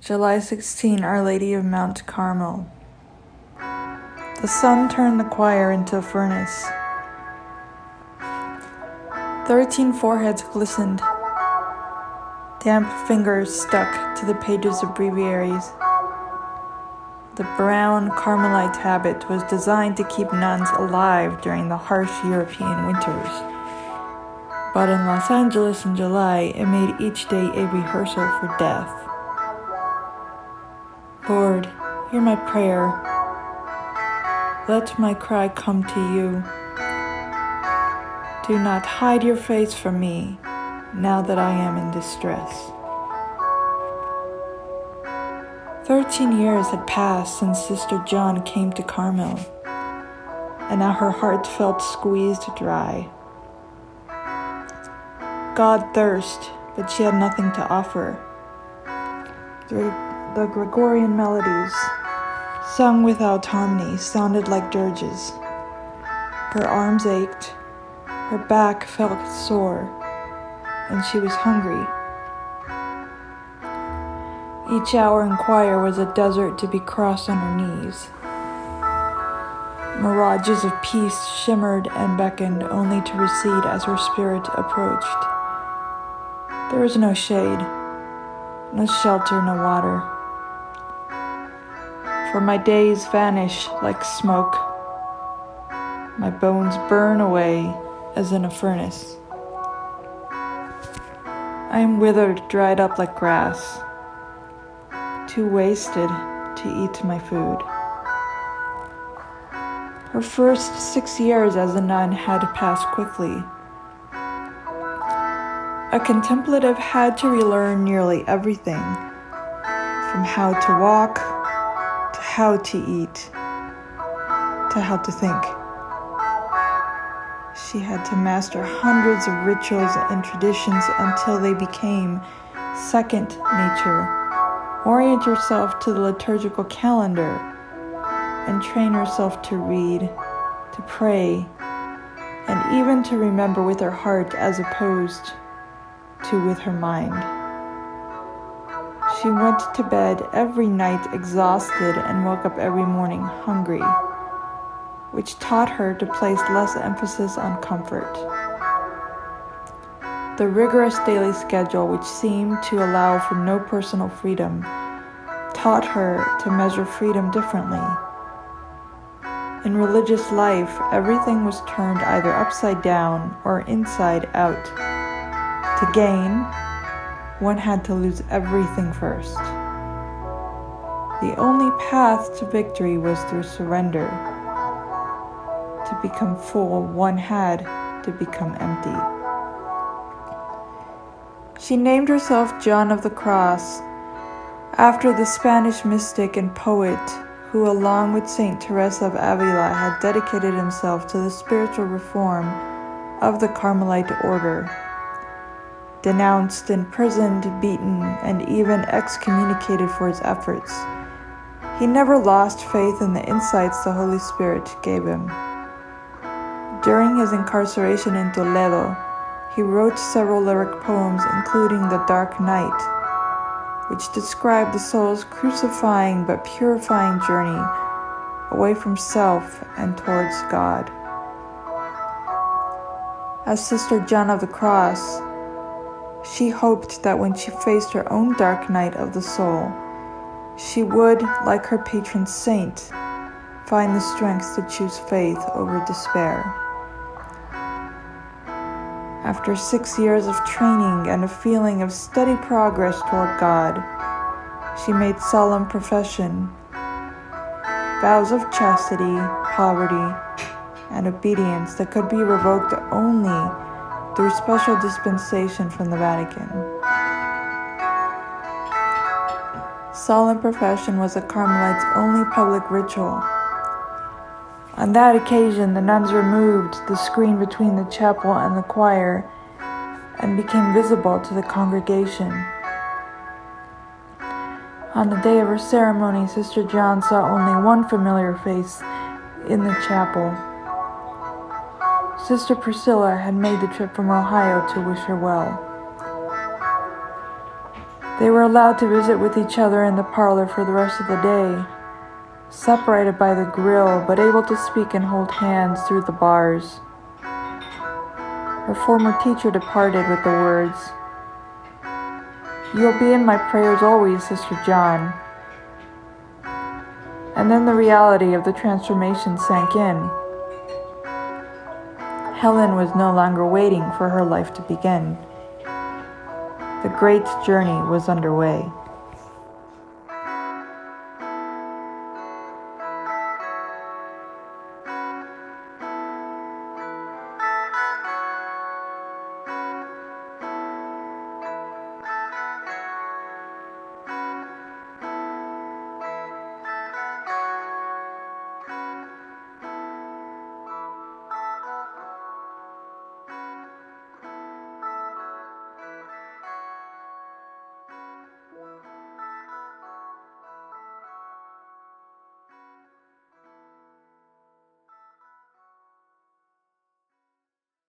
July 16, Our Lady of Mount Carmel. The sun turned the choir into a furnace. 13 foreheads glistened. Damp fingers stuck to the pages of breviaries. The brown Carmelite habit was designed to keep nuns alive during the harsh European winters. But in Los Angeles in July, it made each day a rehearsal for death. Lord, hear my prayer. Let my cry come to you. Do not hide your face from me, now that I am in distress. 13 years had passed since Sister John came to Carmel, and now her heart felt squeezed dry. God thirsted, but she had nothing to offer. The Gregorian melodies, sung without harmony, sounded like dirges. Her arms ached, her back felt sore, and she was hungry. Each hour in choir was a desert to be crossed on her knees. Mirages of peace shimmered and beckoned, only to recede as her spirit approached. There was no shade, no shelter, no water. For my days vanish like smoke. My bones burn away as in a furnace. I am withered, dried up like grass, too wasted to eat my food. Her first 6 years as a nun had passed quickly. A contemplative had to relearn nearly everything, from how to walk, to how to eat, to how to think. She had to master hundreds of rituals and traditions until they became second nature, orient herself to the liturgical calendar, and train herself to read, to pray, and even to remember with her heart as opposed to with her mind. She went to bed every night exhausted and woke up every morning hungry, which taught her to place less emphasis on comfort. The rigorous daily schedule, which seemed to allow for no personal freedom, taught her to measure freedom differently. In religious life, everything was turned either upside down or inside out. To gain, one had to lose everything first. The only path to victory was through surrender. To become full, one had to become empty. She named herself John of the Cross, after the Spanish mystic and poet who, along with Saint Teresa of Avila, had dedicated himself to the spiritual reform of the Carmelite order. Denounced, imprisoned, beaten, and even excommunicated for his efforts, he never lost faith in the insights the Holy Spirit gave him. During his incarceration in Toledo, he wrote several lyric poems, including The Dark Night, which described the soul's crucifying but purifying journey away from self and towards God. As Sister John of the Cross, she hoped that when she faced her own dark night of the soul, she would, like her patron saint, find the strength to choose faith over despair. After 6 years of training and a feeling of steady progress toward God, she made solemn profession, vows of chastity, poverty, and obedience that could be revoked only through special dispensation from the Vatican. Solemn profession was a Carmelite's only public ritual. On that occasion, the nuns removed the screen between the chapel and the choir and became visible to the congregation. On the day of her ceremony, Sister John saw only one familiar face in the chapel. Sister Priscilla had made the trip from Ohio to wish her well. They were allowed to visit with each other in the parlor for the rest of the day, separated by the grill, but able to speak and hold hands through the bars. Her former teacher departed with the words, "You'll be in my prayers always, Sister John." And then the reality of the transformation sank in. Helen was no longer waiting for her life to begin. The great journey was underway.